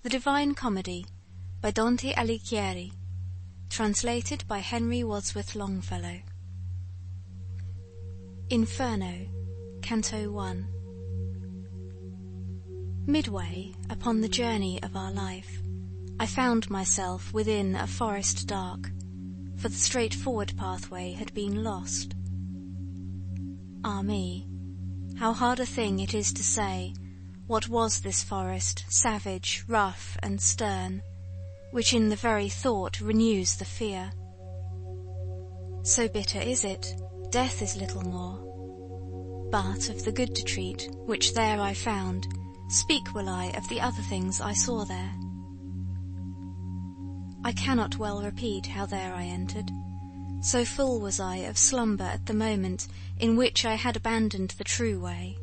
The Divine Comedy, by Dante Alighieri, translated by Henry Wadsworth Longfellow. Inferno, Canto 1. Midway upon the journey of our life, I found myself within a forest dark, for the straightforward pathway had been lost. Ah me, how hard a thing it is to say what was this forest, savage, rough, and stern, which in the very thought renews the fear. So bitter is it, death is little more. But of the good to treat, which there I found, speak will I of the other things I saw there. I cannot well repeat how there I entered, so full was I of slumber at the moment in which I had abandoned the true way.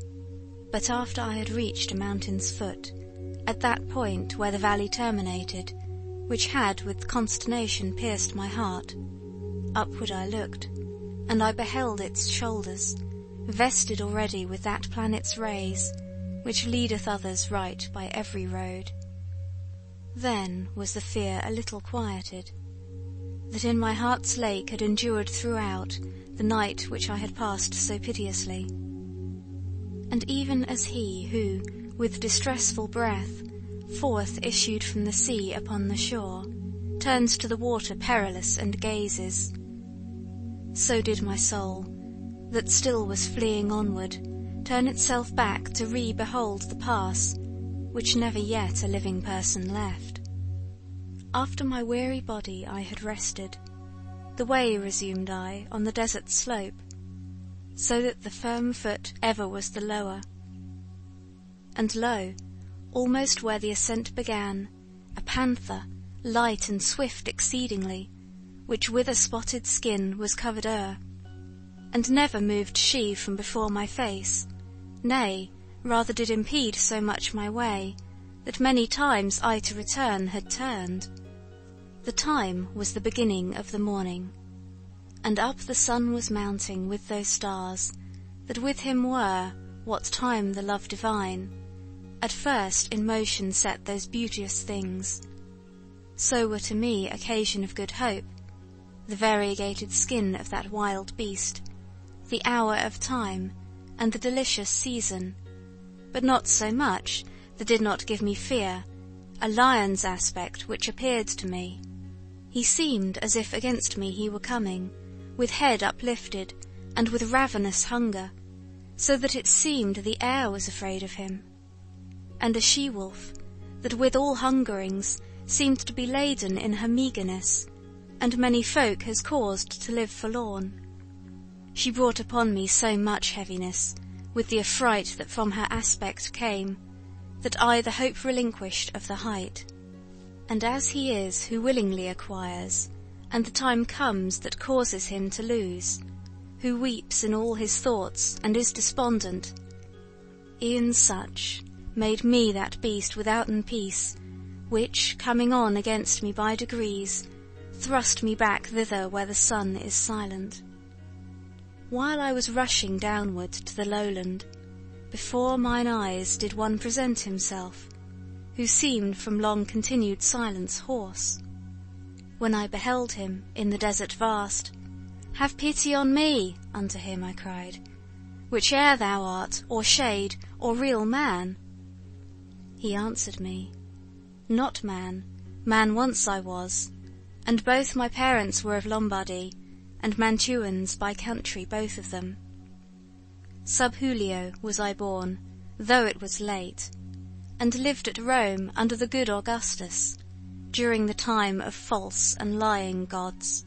But after I had reached a mountain's foot, at that point where the valley terminated, which had with consternation pierced my heart, upward I looked, and I beheld its shoulders, vested already with that planet's rays, which leadeth others right by every road. Then was the fear a little quieted, that in my heart's lake had endured throughout the night which I had passed so piteously. And even as he who, with distressful breath, forth issued from the sea upon the shore, turns to the water perilous and gazes, so did my soul, that still was fleeing onward, turn itself back to re-behold the pass, which never yet a living person left. After my weary body I had rested, the way resumed I on the desert slope, so that the firm foot ever was the lower. And lo, almost where the ascent began, a panther, light and swift exceedingly, which with a spotted skin was covered o'er, and never moved she from before my face, nay, rather did impede so much my way, that many times I to return had turned. The time was the beginning of the morning, and up the sun was mounting with those stars, that with him were, what time the love divine, at first in motion set those beauteous things. So were to me occasion of good hope, the variegated skin of that wild beast, the hour of time, and the delicious season, but not so much that did not give me fear, a lion's aspect which appeared to me. He seemed as if against me he were coming, with head uplifted, and with ravenous hunger, so that it seemed the air was afraid of him. And a she-wolf, that with all hungerings seemed to be laden in her meagreness, and many folk has caused to live forlorn. She brought upon me so much heaviness, with the affright that from her aspect came, that I the hope relinquished of the height. And as he is who willingly acquires, and the time comes that causes him to lose, who weeps in all his thoughts and is despondent, e'en such made me that beast withouten peace, which, coming on against me by degrees, thrust me back thither where the sun is silent. While I was rushing downward to the lowland, before mine eyes did one present himself, who seemed from long continued silence hoarse. When I beheld him in the desert vast, "Have pity on me," unto him I cried, "whiche'er thou art, or shade, or real man." He answered me, "Not man, man once I was, and both my parents were of Lombardy, and Mantuans by country both of them. Sub Julio was I born, though it was late, and lived at Rome under the good Augustus, during the time of false and lying gods.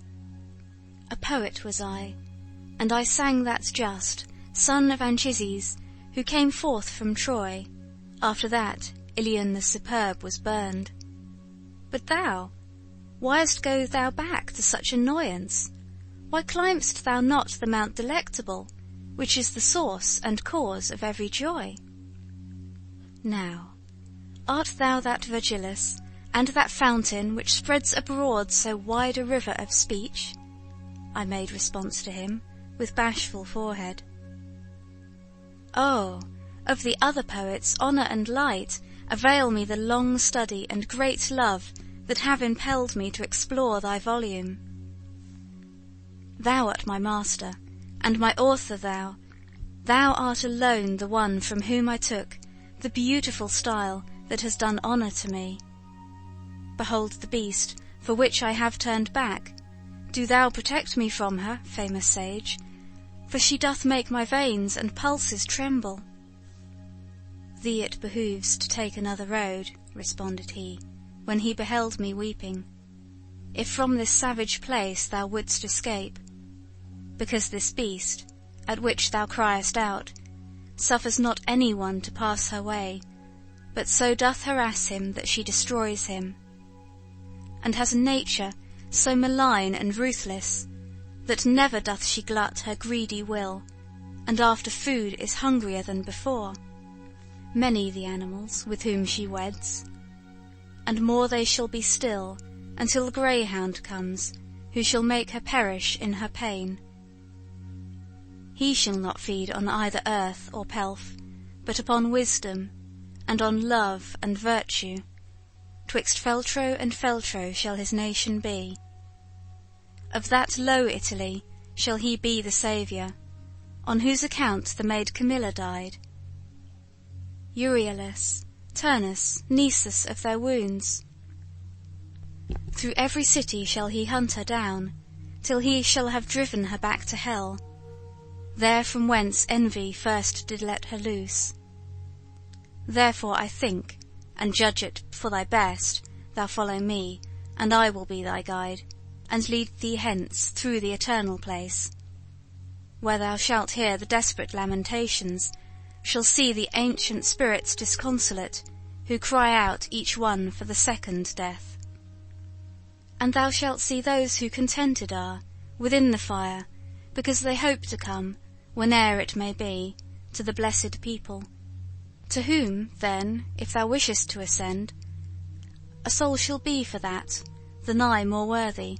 A poet was I, and I sang that just, son of Anchises, who came forth from Troy, after that Ilion the superb was burned. But thou, why'st go thou back to such annoyance? Why climb'st thou not the Mount Delectable, which is the source and cause of every joy? Now, art thou that Virgilius, and that fountain which spreads abroad so wide a river of speech?" I made response to him, with bashful forehead. "Oh, of the other poets honour and light, avail me the long study and great love that have impelled me to explore thy volume. Thou art my master, and my author thou art alone the one from whom I took the beautiful style that has done honour to me. Behold the beast, for which I have turned back. Do thou protect me from her, famous sage, for she doth make my veins and pulses tremble. Thee it behoves to take another road, responded he, when he beheld me weeping, if from this savage place thou wouldst escape, because this beast, at which thou criest out, suffers not any one to pass her way, but so doth harass him that she destroys him, and has a nature so malign and ruthless, that never doth she glut her greedy will, and after food is hungrier than before. Many the animals with whom she weds, and more they shall be still, until the greyhound comes, who shall make her perish in her pain. He shall not feed on either earth or pelf, but upon wisdom, and on love and virtue. Twixt feltro and feltro shall his nation be. Of that low Italy shall he be the saviour, on whose account the maid Camilla died. Euryalus, Turnus, Nisus of their wounds. Through every city shall he hunt her down, till he shall have driven her back to hell, there from whence envy first did let her loose. Therefore I think, and judge it for thy best, thou follow me, and I will be thy guide, and lead thee hence through the eternal place, where thou shalt hear the desperate lamentations, shall see the ancient spirits disconsolate, who cry out each one for the second death. And thou shalt see those who contented are, within the fire, because they hope to come, whene'er it may be, to the blessed people. To whom, then, if thou wishest to ascend, a soul shall be for that, the nigh more worthy,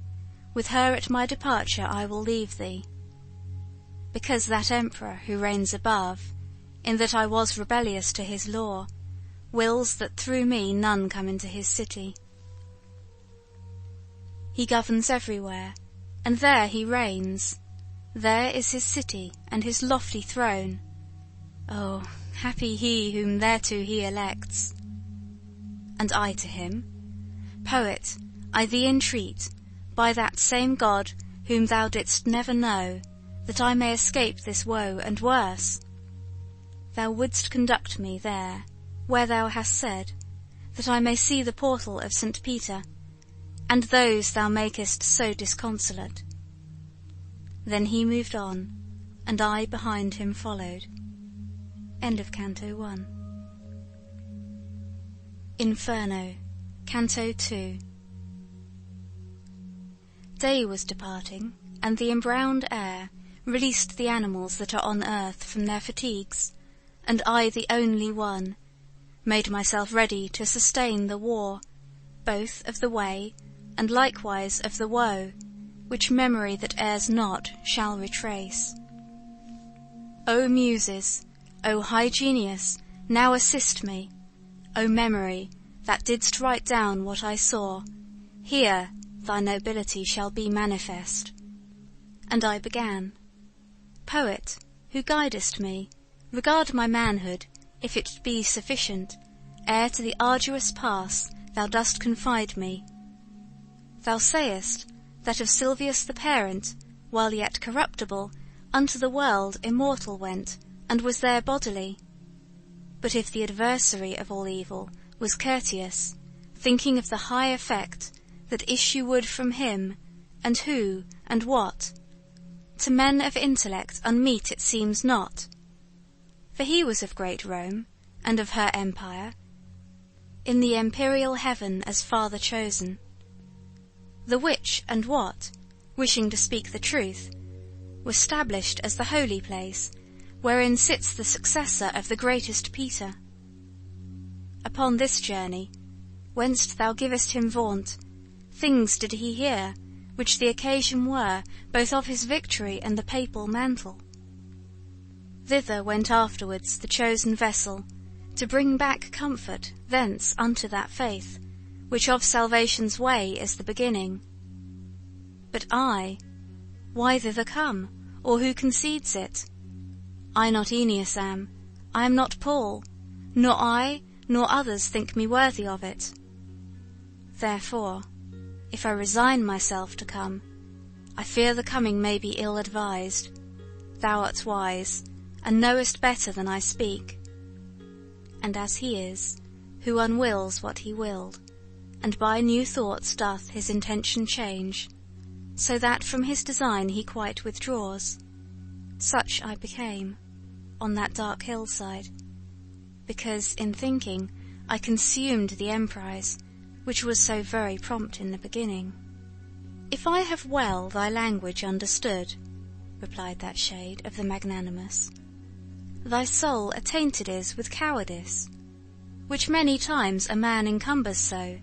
with her at my departure I will leave thee. Because that emperor who reigns above, in that I was rebellious to his law, wills that through me none come into his city. He governs everywhere, and there he reigns. There is his city and his lofty throne. Oh, happy he whom thereto he elects. And I to him, Poet, I thee entreat, by that same God whom thou didst never know, that I may escape this woe and worse. Thou wouldst conduct me there, where thou hast said, that I may see the portal of St. Peter, and those thou makest so disconsolate. Then he moved on, and I behind him followed. End of Canto 1. Inferno, Canto 2. Day was departing, and the embrowned air released the animals that are on earth from their fatigues, and I, the only one, made myself ready to sustain the war, both of the way and likewise of the woe, which memory that errs not shall retrace. O Muses, O high genius, now assist me. O memory, that didst write down what I saw, here thy nobility shall be manifest. And I began. Poet, who guidest me, regard my manhood, if it be sufficient, ere to the arduous pass thou dost confide me. Thou sayest, that of Silvius the parent, while yet corruptible, unto the world immortal went, and was there bodily. But if the adversary of all evil was courteous, thinking of the high effect that issue would from him, and who, and what, to men of intellect unmeet it seems not. For he was of great Rome, and of her empire, in the imperial heaven as father chosen. The which and what, wishing to speak the truth, was stablished as the holy place, wherein sits the successor of the greatest Peter. Upon this journey, whence thou givest him vaunt, things did he hear, which the occasion were both of his victory and the papal mantle. Thither went afterwards the chosen vessel, to bring back comfort thence unto that faith, which of salvation's way is the beginning. But I, why thither come, or who concedes it? I not Aeneas am, I am not Paul, nor I, nor others think me worthy of it. Therefore, if I resign myself to come, I fear the coming may be ill advised. Thou art wise, and knowest better than I speak. And as he is, who unwills what he willed, and by new thoughts doth his intention change, so that from his design he quite withdraws, such I became, on that dark hillside, because in thinking I consumed the emprise, which was so very prompt in the beginning. If I have well thy language understood, replied that shade of the magnanimous, thy soul attainted is with cowardice, which many times a man encumbers so,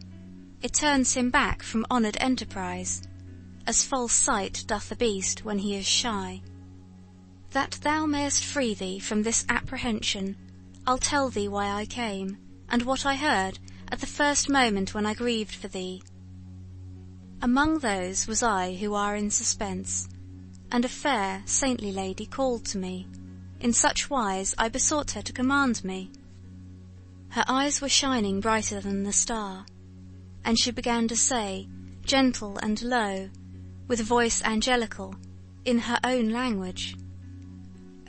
it turns him back from honoured enterprise, as false sight doth the beast when he is shy. That thou mayest free thee from this apprehension, I'll tell thee why I came, and what I heard at the first moment when I grieved for thee. Among those was I who are in suspense, and a fair, saintly lady called to me. In such wise I besought her to command me. Her eyes were shining brighter than the star, and she began to say, gentle and low, with voice angelical, in her own language,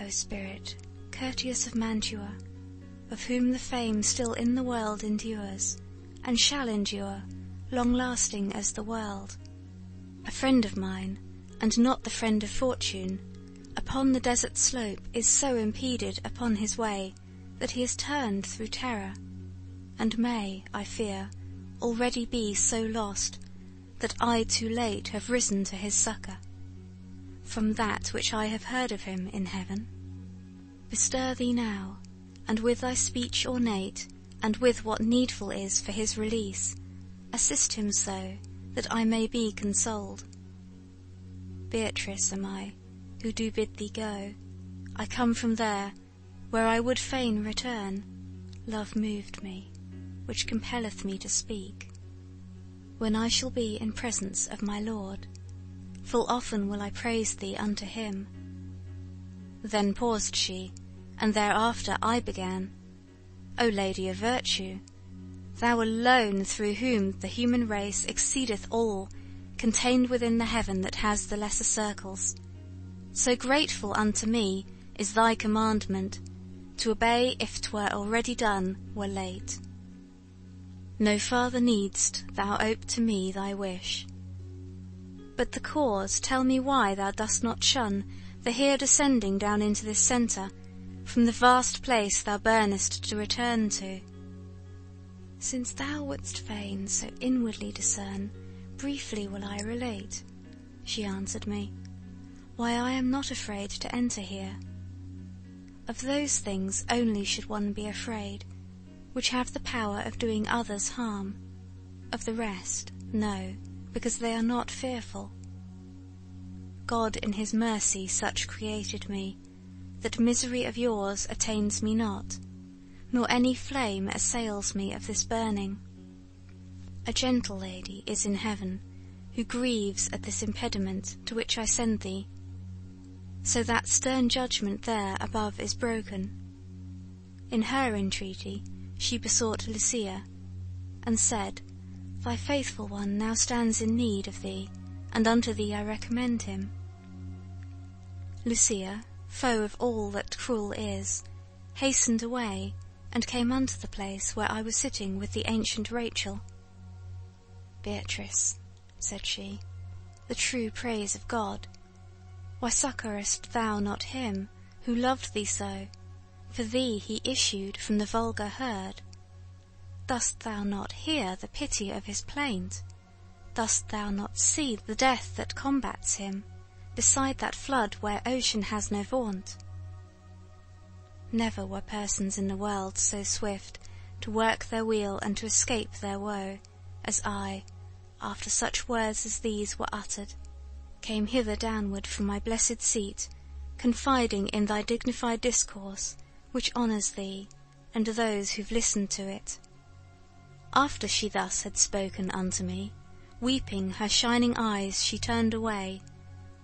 O spirit, courteous of Mantua, of whom the fame still in the world endures, and shall endure, long-lasting as the world, a friend of mine, and not the friend of fortune, upon the desert slope is so impeded upon his way that he is turned through terror, and may, I fear, already be so lost that I too late have risen to his succour. From that which I have heard of him in heaven, bestir thee now, and with thy speech ornate, and with what needful is for his release, assist him so that I may be consoled. Beatrice am I, who do bid thee go. I come from there, where I would fain return. Love moved me, which compelleth me to speak. When I shall be in presence of my Lord, full often will I praise thee unto him. Then paused she, and thereafter I began. O Lady of Virtue, thou alone through whom the human race exceedeth all, contained within the heaven that has the lesser circles, so grateful unto me is thy commandment, to obey if 'twere already done were late. No farther needst thou ope to me thy wish. But the cause tell me why thou dost not shun the here descending down into this centre, from the vast place thou burnest to return to. Since thou wouldst fain so inwardly discern, briefly will I relate, she answered me, why I am not afraid to enter here. Of those things only should one be afraid, which have the power of doing others harm. Of the rest, no, because they are not fearful. God in his mercy such created me, that misery of yours attains me not, nor any flame assails me of this burning. A gentle lady is in heaven, who grieves at this impediment to which I send thee, so that stern judgment there above is broken. In her entreaty she besought Lucia, and said, Thy faithful one now stands in need of thee, and unto thee I recommend him. Lucia, foe of all that cruel is, hastened away, and came unto the place where I was sitting with the ancient Rachel. Beatrice, said she, the true praise of God, why succourest thou not him who loved thee so? For thee he issued from the vulgar herd. Dost thou not hear the pity of his plaint? Dost thou not see the death that combats him, beside that flood where ocean has no vaunt? Never were persons in the world so swift to work their weal and to escape their woe, as I, after such words as these were uttered, came hither downward from my blessed seat, confiding in thy dignified discourse, which honours thee, and those who've listened to it. After she thus had spoken unto me, weeping her shining eyes she turned away,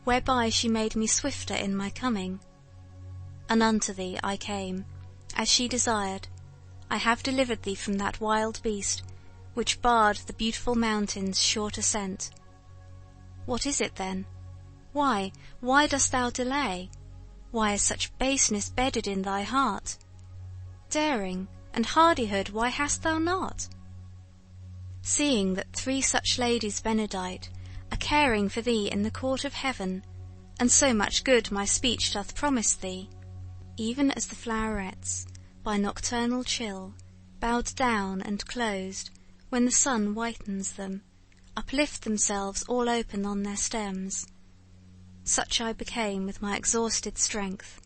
whereby she made me swifter in my coming. And unto thee I came, as she desired. I have delivered thee from that wild beast, which barred the beautiful mountains' short ascent. What is it then? Why dost thou delay? Why is such baseness bedded in thy heart? Daring and hardihood why hast thou not? Seeing that 3 such ladies benedight are caring for thee in the court of heaven, and so much good my speech doth promise thee, even as the flowerets, by nocturnal chill, bowed down and closed, when the sun whitens them, uplift themselves all open on their stems. Such I became with my exhausted strength,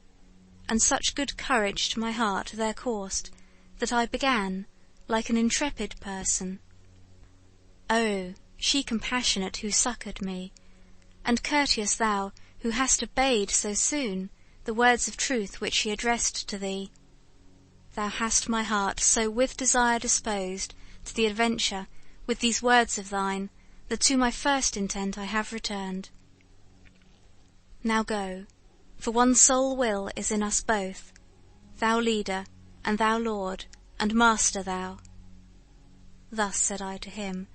and such good courage to my heart there coursed, that I began, like an intrepid person. Oh, she compassionate who succoured me, and courteous thou who hast obeyed so soon the words of truth which she addressed to thee. Thou hast my heart so with desire disposed to the adventure with these words of thine, that to my first intent I have returned. Now go, for one sole will is in us both, thou leader, and thou lord, and master thou. Thus said I to him,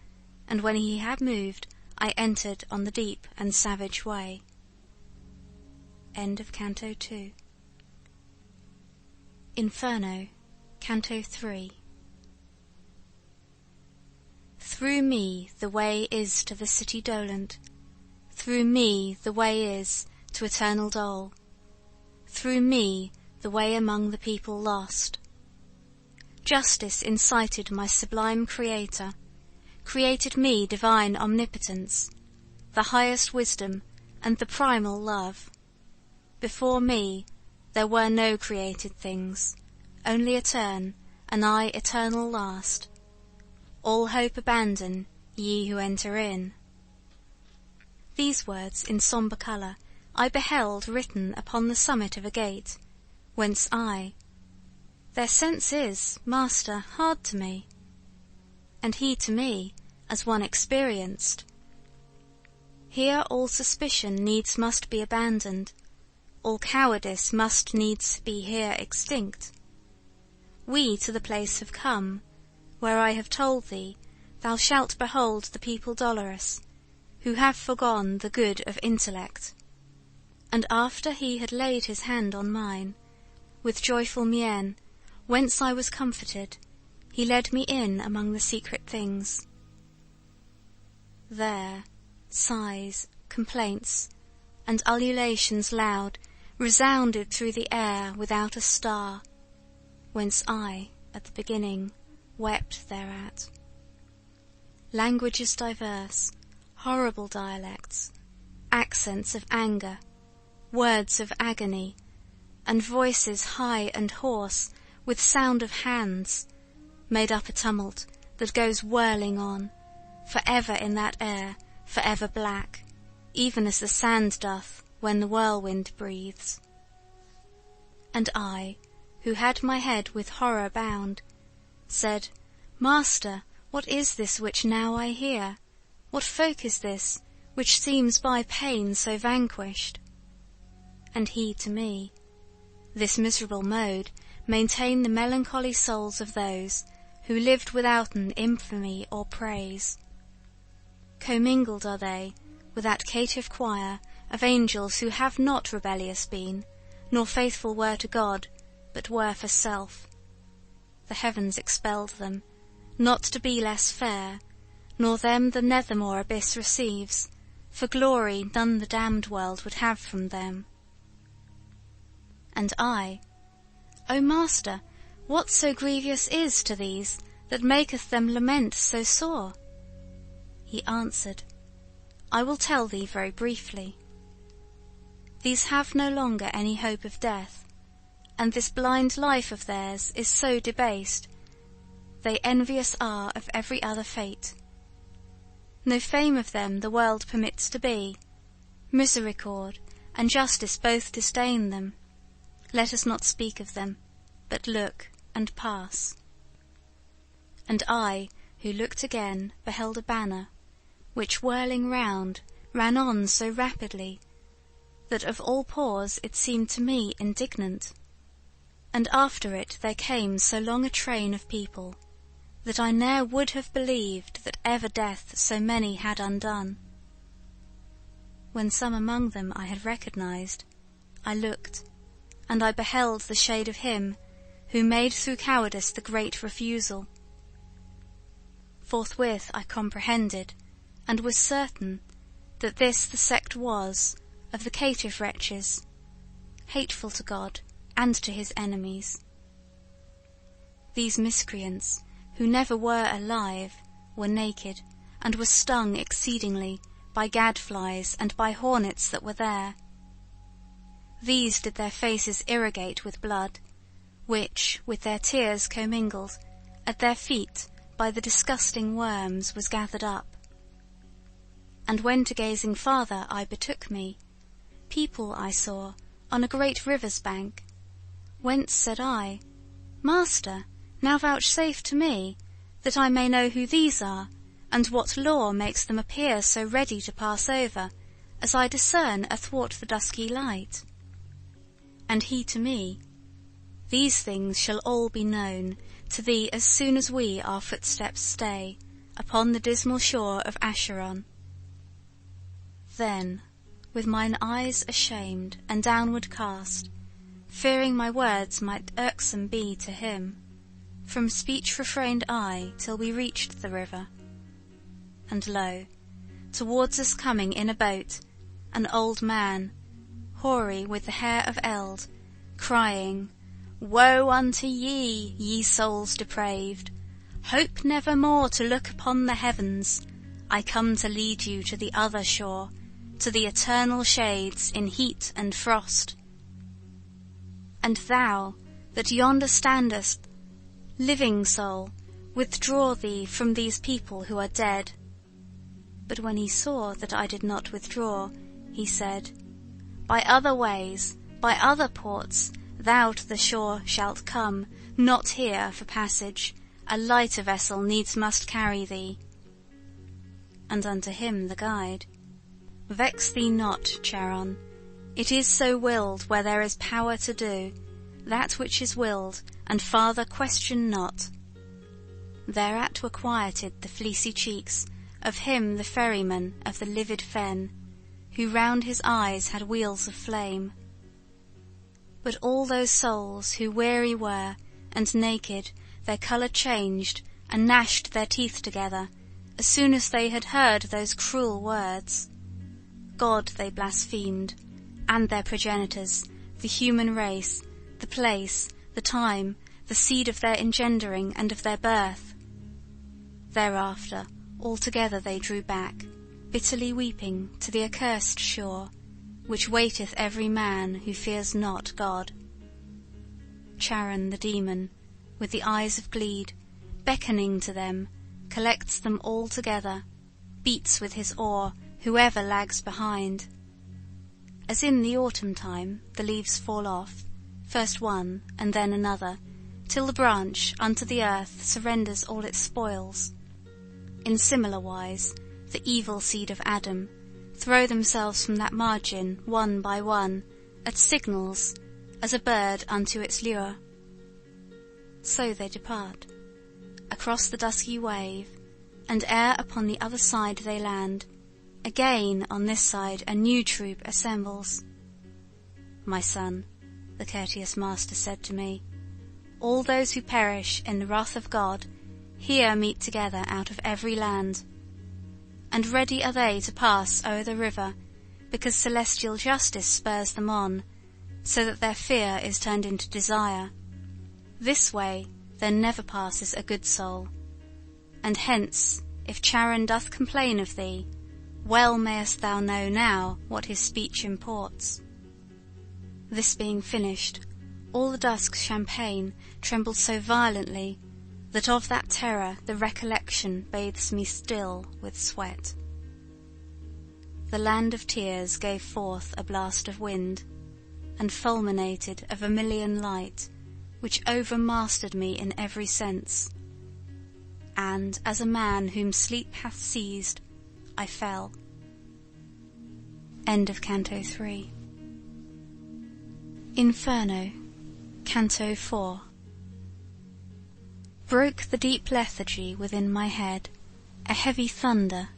and when he had moved, I entered on the deep and savage way. End of Canto 2. Inferno, Canto 3. Through me the way is to the city dolent, through me the way is to eternal dole, through me the way among the people lost. Justice incited my sublime Creator, created me divine omnipotence, the highest wisdom and the primal love. Before me there were no created things, only etern, and I eternal last. All hope abandon, ye who enter in. These words in sombre colour I beheld written upon the summit of a gate, whence their sense is, Master, hard to me, and he to me, as one experienced. Here all suspicion needs must be abandoned, all cowardice must needs be here extinct. We to the place have come, where I have told thee, thou shalt behold the people dolorous, who have forgone the good of intellect. And after he had laid his hand on mine, with joyful mien, whence I was comforted, he led me in among the secret things. There sighs, complaints, and ululations loud resounded through the air without a star, whence I, at the beginning, wept thereat. Languages diverse, horrible dialects, accents of anger, words of agony, and voices high and hoarse with sound of hands, made up a tumult that goes whirling on, for ever in that air, for ever black, even as the sand doth when the whirlwind breathes. And I, who had my head with horror bound, said, Master, what is this which now I hear? What folk is this, which seems by pain so vanquished? And he to me, this miserable mode maintain the melancholy souls of those who lived withouten infamy or praise. Commingled are they with that caitiff choir of angels who have not rebellious been, nor faithful were to God, but were for self. The heavens expelled them, not to be less fair, nor them the nethermore abyss receives, for glory none the damned world would have from them. And I, O Master, what so grievous is to these, that maketh them lament so sore? He answered, I will tell thee very briefly. These have no longer any hope of death, and this blind life of theirs is so debased, they envious are of every other fate. No fame of them the world permits to be, misericorde and justice both disdain them. Let us not speak of them, but look, and pass. And I, who looked again, beheld a banner, which whirling round ran on so rapidly, that of all pause it seemed to me indignant. And after it there came so long a train of people, that I ne'er would have believed that ever death so many had undone. When some among them I had recognized, I looked, and I beheld the shade of him who made through cowardice the great refusal. Forthwith I comprehended, and was certain that this the sect was of the caitiff wretches, hateful to God and to his enemies. These miscreants, who never were alive, were naked, and were stung exceedingly by gadflies and by hornets that were there. These did their faces irrigate with blood, which, with their tears commingled, at their feet by the disgusting worms was gathered up. And when to gazing farther I betook me, people I saw on a great river's bank, whence said I, Master, now vouchsafe to me, that I may know who these are, and what law makes them appear so ready to pass over, as I discern athwart the dusky light. And he to me, These things shall all be known to thee as soon as we our footsteps stay upon the dismal shore of Acheron. Then, with mine eyes ashamed and downward cast, fearing my words might irksome be to him, from speech refrained I till we reached the river. And lo, towards us coming in a boat, an old man, hoary with the hair of eld, crying, Woe unto ye, ye souls depraved! Hope never more to look upon the heavens. I come to lead you to the other shore, to the eternal shades in heat and frost. And thou, that yonder standest, living soul, withdraw thee from these people who are dead. But when he saw that I did not withdraw, he said, By other ways, by other ports, thou to the shore shalt come, not here for passage, a lighter vessel needs must carry thee. And unto him the guide, Vex thee not, Charon, it is so willed where there is power to do, that which is willed, and farther question not. Thereat were quieted the fleecy cheeks of him the ferryman of the livid fen, who round his eyes had wheels of flame. But all those souls who weary were, and naked, their colour changed, and gnashed their teeth together, as soon as they had heard those cruel words. God they blasphemed, and their progenitors, the human race, the place, the time, the seed of their engendering and of their birth. Thereafter all together they drew back, bitterly weeping, to the accursed shore, which waiteth every man who fears not God. Charon the demon, with the eyes of gleed, beckoning to them, collects them all together, beats with his oar whoever lags behind. As in the autumn time the leaves fall off, first one and then another, till the branch unto the earth surrenders all its spoils. In similar wise the evil seed of Adam throw themselves from that margin one by one, at signals, as a bird unto its lure. So they depart, across the dusky wave, and ere upon the other side they land, again on this side a new troop assembles. My son, the courteous master said to me, all those who perish in the wrath of God here meet together out of every land, and ready are they to pass o'er the river, because celestial justice spurs them on, so that their fear is turned into desire. This way there never passes a good soul, and hence, if Charon doth complain of thee, well mayest thou know now what his speech imports. This being finished, all the dusk champaign trembled so violently, that of that terror the recollection bathes me still with sweat. The land of tears gave forth a blast of wind, and fulminated a vermilion light, which overmastered me in every sense, and, as a man whom sleep hath seized, I fell. End of Canto 3. Inferno, Canto 4. Broke the deep lethargy within my head a heavy thunder,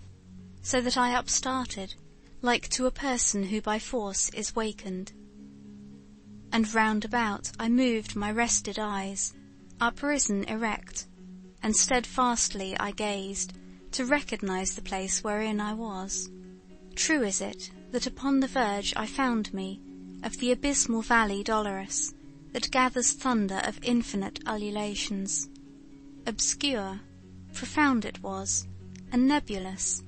so that I upstarted, like to a person who by force is wakened. And round about I moved my rested eyes, uprisen erect, and steadfastly I gazed, to recognize the place wherein I was. True is it that upon the verge I found me of the abysmal valley dolorous, that gathers thunder of infinite ululations. Obscure, profound it was, and nebulous,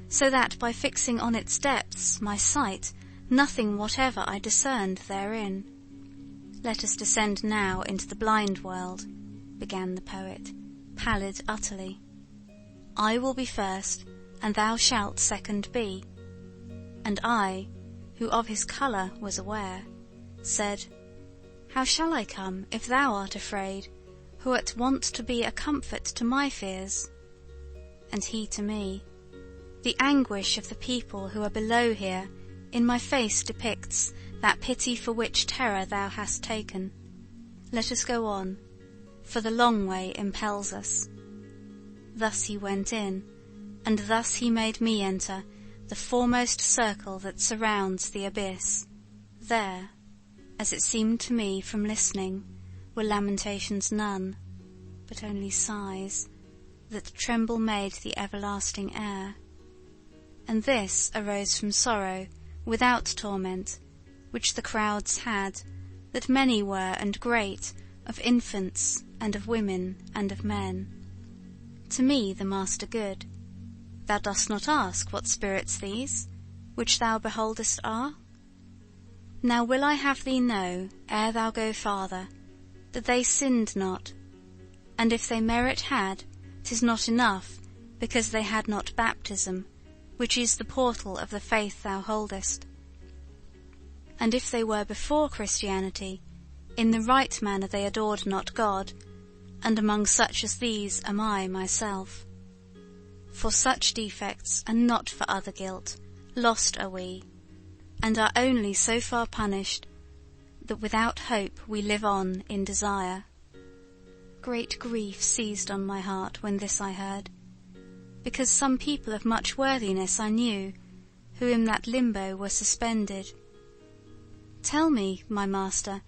so that by fixing on its depths my sight, nothing whatever I discerned therein. Let us descend now into the blind world, began the poet, pallid utterly. I will be first, and thou shalt second be. And I, who of his colour was aware, said, How shall I come if thou art afraid, who art wont to be a comfort to my fears? And he to me, The anguish of the people who are below here in my face depicts that pity for which terror thou hast taken. Let us go on, for the long way impels us. Thus he went in, and thus he made me enter the foremost circle that surrounds the abyss. There, as it seemed to me from listening, were lamentations none, but only sighs, that tremble made the everlasting air. And this arose from sorrow, without torment, which the crowds had, that many were and great, of infants, and of women, and of men. To me the Master good, Thou dost not ask what spirits these, which thou beholdest are? Now will I have thee know, ere thou go farther, that they sinned not, and if they merit had, 'tis not enough, because they had not baptism, which is the portal of the faith thou holdest. And if they were before Christianity, in the right manner they adored not God, and among such as these am I myself. For such defects, and not for other guilt, lost are we, and are only so far punished, that without hope we live on in desire. Great grief seized on my heart when this I heard, because some people of much worthiness I knew, who in that limbo were suspended. Tell me, my master,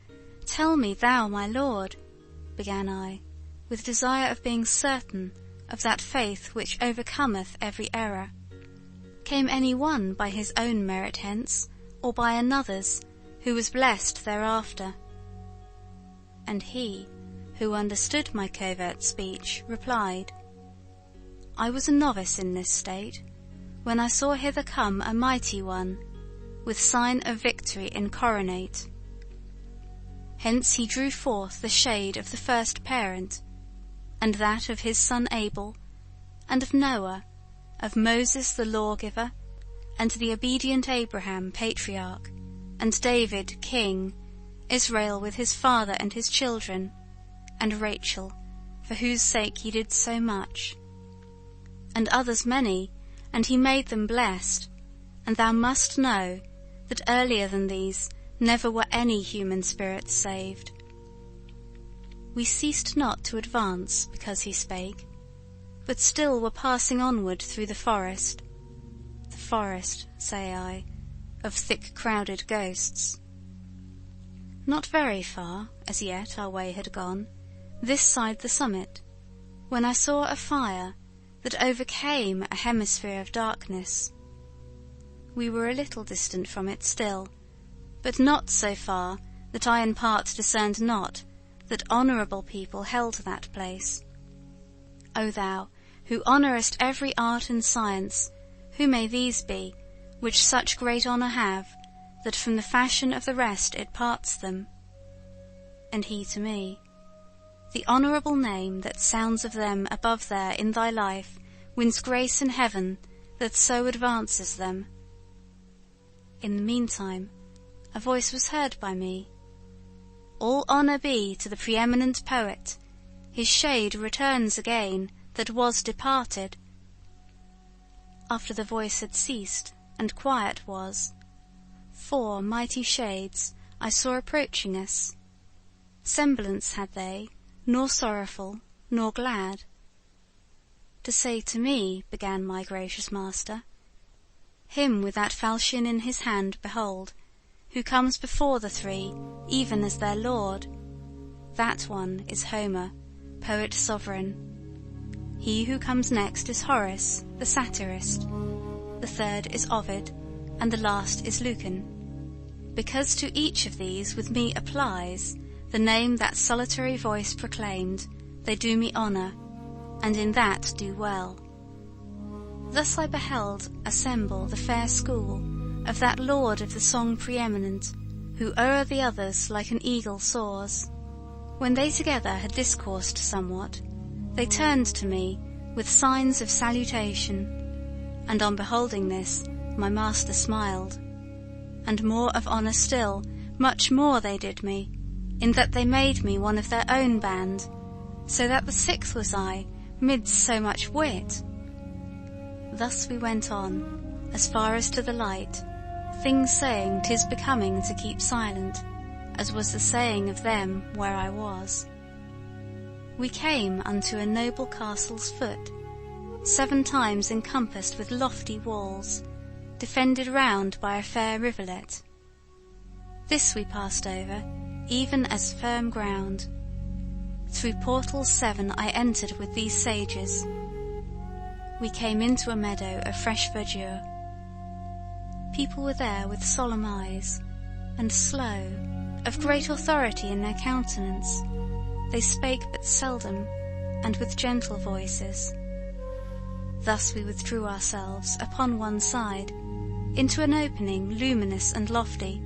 tell me, thou my lord, began I, with desire of being certain of that faith which overcometh every error. Came any one by his own merit hence, or by another's, who was blessed thereafter? And he, who understood my covert speech, replied, I was a novice in this state, when I saw hither come a mighty one, with sign of victory incoronate. Hence he drew forth the shade of the first parent, and that of his son Abel, and of Noah, of Moses the lawgiver, and the obedient Abraham patriarch, and David king, Israel with his father and his children, and Rachel, for whose sake he did so much, and others many, and he made them blessed. And thou must know that earlier than these never were any human spirits saved. We ceased not to advance because he spake, but still were passing onward through the forest, say I, of thick crowded ghosts. Not very far, as yet our way had gone, this side the summit, when I saw a fire that overcame a hemisphere of darkness. We were a little distant from it still, but not so far that I in part discerned not that honourable people held that place. O thou, who honourest every art and science, who may these be, which such great honour have, that from the fashion of the rest it parts them? And he to me, the honourable name that sounds of them above there in thy life wins grace in heaven that so advances them. In the meantime, a voice was heard by me. all honour be to the preeminent poet, his shade returns again that was departed. After the voice had ceased, and quiet was, 4 mighty shades I saw approaching us. Semblance had they, nor sorrowful, nor glad. To say to me, began my gracious master, him with that falchion in his hand behold, who comes before the 3, even as their lord. That one is Homer, poet sovereign. He who comes next is Horace, the satirist. The 3rd is Ovid, and the last is Lucan. Because to each of these with me applies the name that solitary voice proclaimed, they do me honour, and in that do well. Thus I beheld assemble the fair school of that lord of the song preeminent, who o'er the others like an eagle soars. When they together had discoursed somewhat, they turned to me with signs of salutation, and on beholding this my master smiled. And more of honour still, much more they did me, in that they made me one of their own band, so that the 6th was I, midst so much wit. Thus we went on, as far as to the light, things saying 'tis becoming to keep silent, as was the saying of them where I was. We came unto a noble castle's foot, 7 times encompassed with lofty walls, defended round by a fair rivulet. This we passed over, even as firm ground. Through portals 7 I entered with these sages. We came into a meadow of fresh verdure. People were there with solemn eyes, and slow, of great authority in their countenance. They spake but seldom, and with gentle voices. Thus we withdrew ourselves upon one side, into an opening luminous and lofty,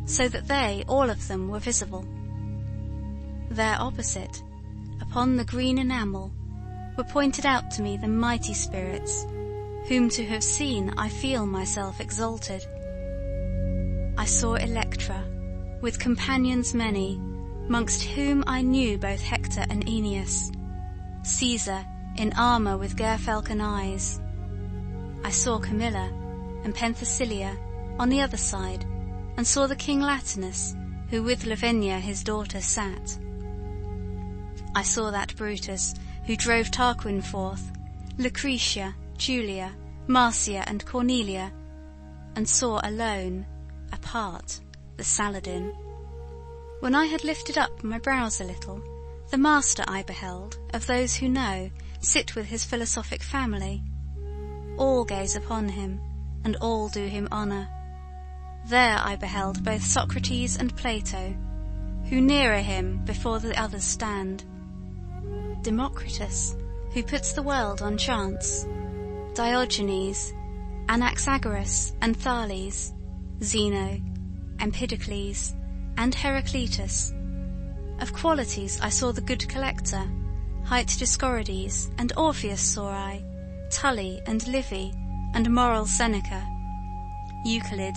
so that they all of them were visible. There opposite, upon the green enamel, were pointed out to me the mighty spirits, whom to have seen I feel myself exalted. I saw Electra, with companions many, mongst whom I knew both Hector and Aeneas, Caesar in armour with gerfalcon eyes. I saw Camilla and Penthesilea on the other side, and saw the King Latinus, who with Lavinia his daughter sat. I saw that Brutus, who drove Tarquin forth, Lucretia, Julia, Marcia and Cornelia, and saw alone, apart, the Saladin. When I had lifted up my brows a little, the master I beheld, of those who know, sit with his philosophic family. All gaze upon him, and all do him honour. There I beheld both Socrates and Plato, who nearer him before the others stand. Democritus, who puts the world on chance, Diogenes, Anaxagoras and Thales, Zeno, Empedocles, and Heraclitus. Of qualities I saw the good Collector, hight Dioscorides, and Orpheus saw I, Tully and Livy, and moral Seneca, Euclid,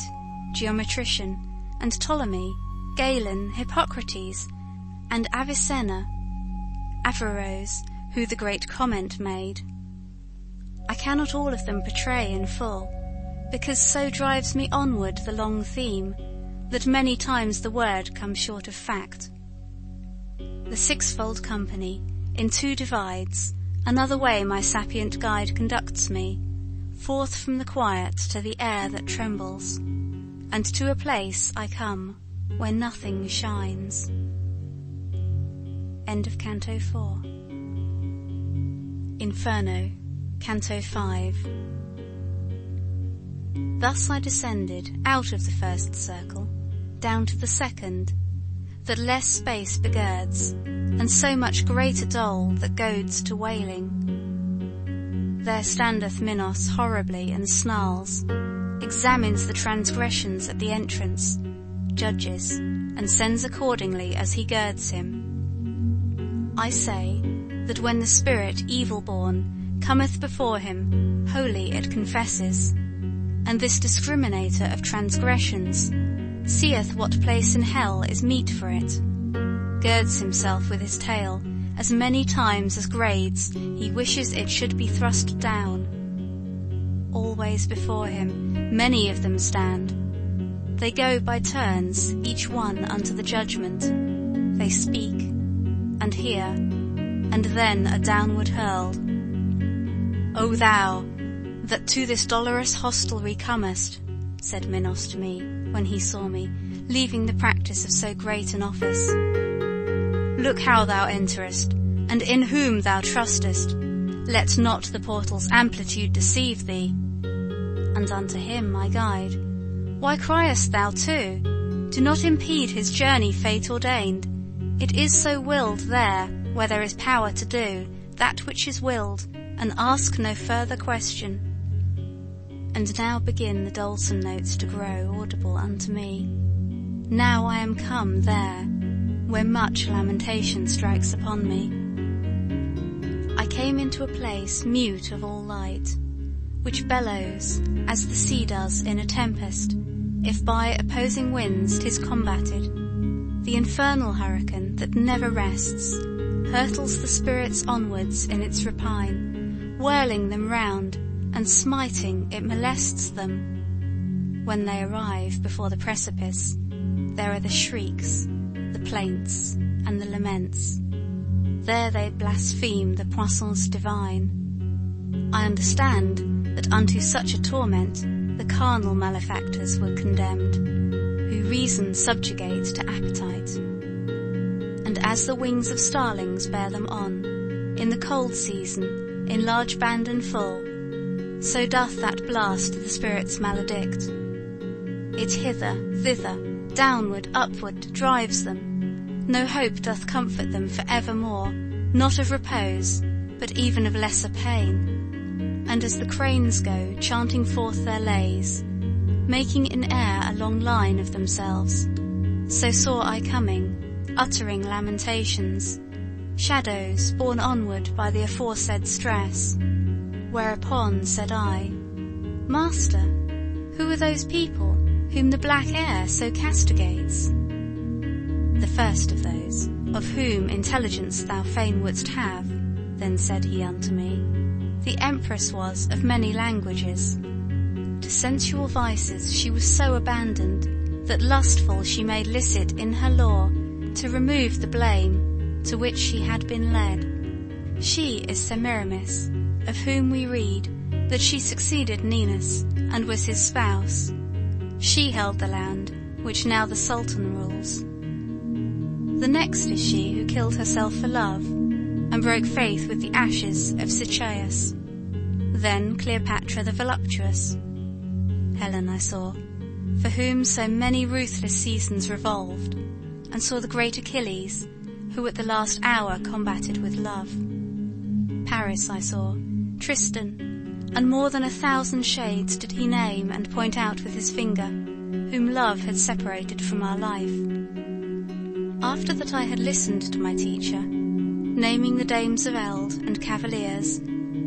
geometrician, and Ptolemy, Galen, Hippocrates, and Avicenna, Averroes, who the great comment made. I cannot all of them portray in full, because so drives me onward the long theme, that many times the word comes short of fact. The 6-fold company in 2 divides, another way my sapient guide conducts me, forth from the quiet to the air that trembles, and to a place I come where nothing shines. End of Canto 4. Inferno, Canto 5. Thus I descended out of the first circle, down to the second, that less space begirds, and so much greater dole that goads to wailing. There standeth Minos horribly and snarls, examines the transgressions at the entrance, judges, and sends accordingly as he girds him. I say, that when the spirit evil-born cometh before him, wholly it confesses, and this discriminator of transgressions seeth what place in hell is meet for it, girds himself with his tail as many times as grades he wishes it should be thrust down. Always before him many of them stand. They go by turns, each one unto the judgment. They speak, and hear, and then are downward hurled. O thou, that to this dolorous hostelry comest, said Minos to me, when he saw me, leaving the practice of so great an office. Look how thou enterest, and in whom thou trustest. Let not the portal's amplitude deceive thee. And unto him, my guide, why criest thou too? Do not impede his journey fate ordained. It is so willed there, where there is power to do that which is willed, and ask no further question. And now begin the doleful notes to grow audible unto me. Now I am come there, where much lamentation strikes upon me. I came into a place mute of all light, which bellows as the sea does in a tempest, if by opposing winds 'tis combated. The infernal hurricane that never rests hurtles the spirits onwards in its repine, whirling them round, and smiting it molests them. When they arrive before the precipice, there are the shrieks, the plaints, and the laments. There they blaspheme the puissance divine. I understand that unto such a torment the carnal malefactors were condemned, who reason subjugate to appetite. And as the wings of starlings bear them on, in the cold season, in large band and full, so doth that blast the spirits maledict. It hither, thither, downward, upward drives them. No hope doth comfort them for evermore, not of repose, but even of lesser pain. And as the cranes go chanting forth their lays, making in air a long line of themselves, so saw I coming, uttering lamentations, shadows borne onward by the aforesaid stress. Whereupon said I, Master, who are those people whom the black air so castigates? The first of those, of whom intelligence thou fain wouldst have, then said he unto me, the Empress was of many languages. To sensual vices she was so abandoned, that lustful she made licit in her law to remove the blame to which she had been led. She is Semiramis, of whom we read that she succeeded Ninus and was his spouse. She held the land which now the Sultan rules. The next is she who killed herself for love, and broke faith with the ashes of Sichaeus. Then Cleopatra the voluptuous. Helen I saw, for whom so many ruthless seasons revolved, and saw the great Achilles, who at the last hour combated with love. Paris I saw, Tristan, and more than 1,000 shades did he name and point out with his finger, whom love had separated from our life. After that I had listened to my teacher, naming the dames of eld and cavaliers,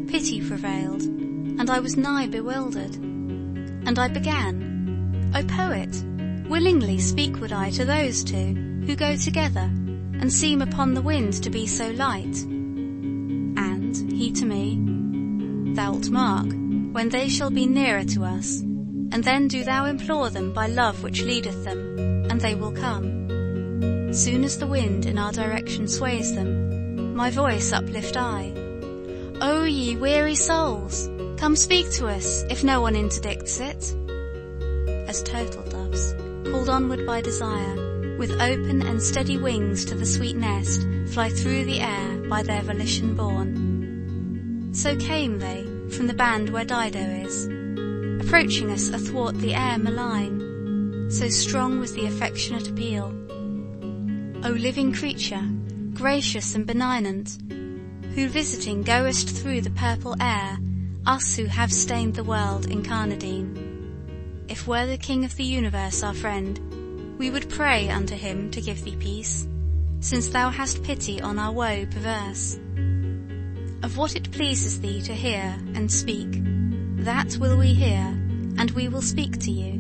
pity prevailed, and I was nigh bewildered. And I began, O poet, willingly speak would I to those two who go together, and seem upon the wind to be so light. And he to me, Thou'lt mark, when they shall be nearer to us, and then do thou implore them by love which leadeth them, and they will come. Soon as the wind in our direction sways them, my voice uplift I. O ye weary souls, come speak to us, if no one interdicts it. As turtle doves, called onward by desire, with open and steady wings to the sweet nest, fly through the air by their volition borne. So came they from the band where Dido is, approaching us athwart the air malign, so strong was the affectionate appeal. O living creature, gracious and benignant, who visiting goest through the purple air, us who have stained the world incarnadine. If were the King of the universe our friend, we would pray unto him to give thee peace, since thou hast pity on our woe perverse. Of what it pleases thee to hear and speak, that will we hear, and we will speak to you,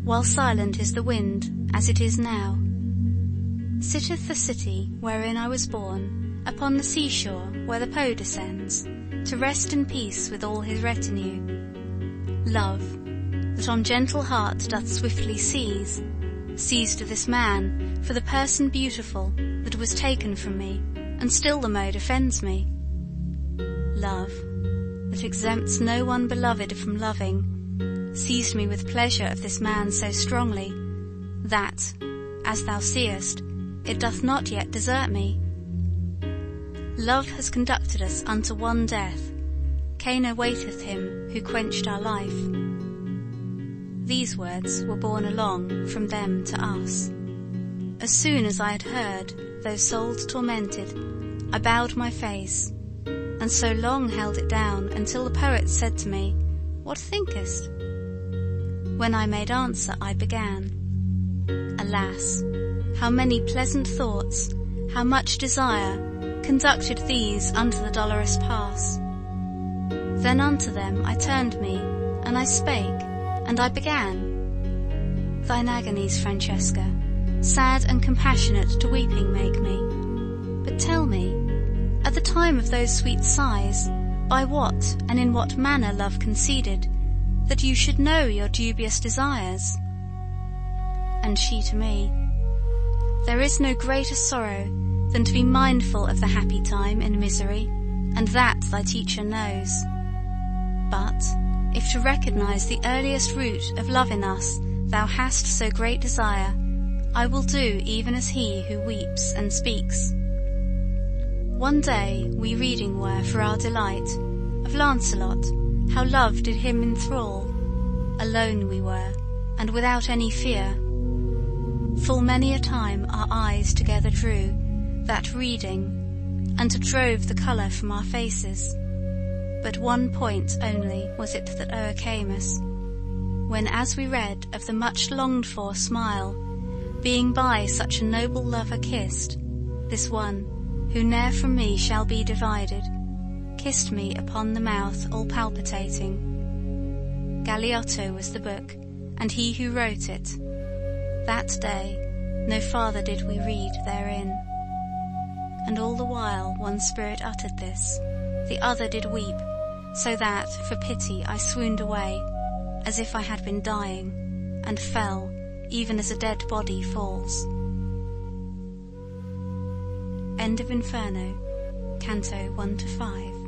while silent is the wind, as it is now. Sitteth the city wherein I was born upon the seashore where the Po descends, to rest in peace with all his retinue. Love, that on gentle heart doth swiftly seize to this man for the person beautiful that was taken from me, and still the mode offends me. Love, that exempts no one beloved from loving, seized me with pleasure of this man so strongly, that, as thou seest, it doth not yet desert me. Love has conducted us unto one death, Cain awaiteth him who quenched our life. These words were borne along from them to us. As soon as I had heard those souls tormented, I bowed my face, and so long held it down until the poet said to me, "What thinkest?" When I made answer, I began, "Alas, how many pleasant thoughts, how much desire, conducted these unto the dolorous pass." Then unto them I turned me, and I spake, and I began, "Thine agonies, Francesca, sad and compassionate to weeping make me. But tell me, at the time of those sweet sighs, by what and in what manner love conceded, that you should know your dubious desires?" And she to me, "There is no greater sorrow than to be mindful of the happy time in misery, and that thy teacher knows. But, if to recognize the earliest root of love in us thou hast so great desire, I will do even as he who weeps and speaks. One day we reading were for our delight of Lancelot, how love did him enthrall. Alone we were, and without any fear. Full many a time our eyes together drew, that reading, and drove the colour from our faces. But one point only was it that o'ercame us, when as we read of the much longed for smile, being by such a noble lover kissed, this one, who ne'er from me shall be divided, kissed me upon the mouth all palpitating. Galeotto was the book, and he who wrote it. That day no farther did we read therein. And all the while one spirit uttered this, the other did weep, so that for pity I swooned away, as if I had been dying, and fell even as a dead body falls. End of Inferno, Canto 1-5.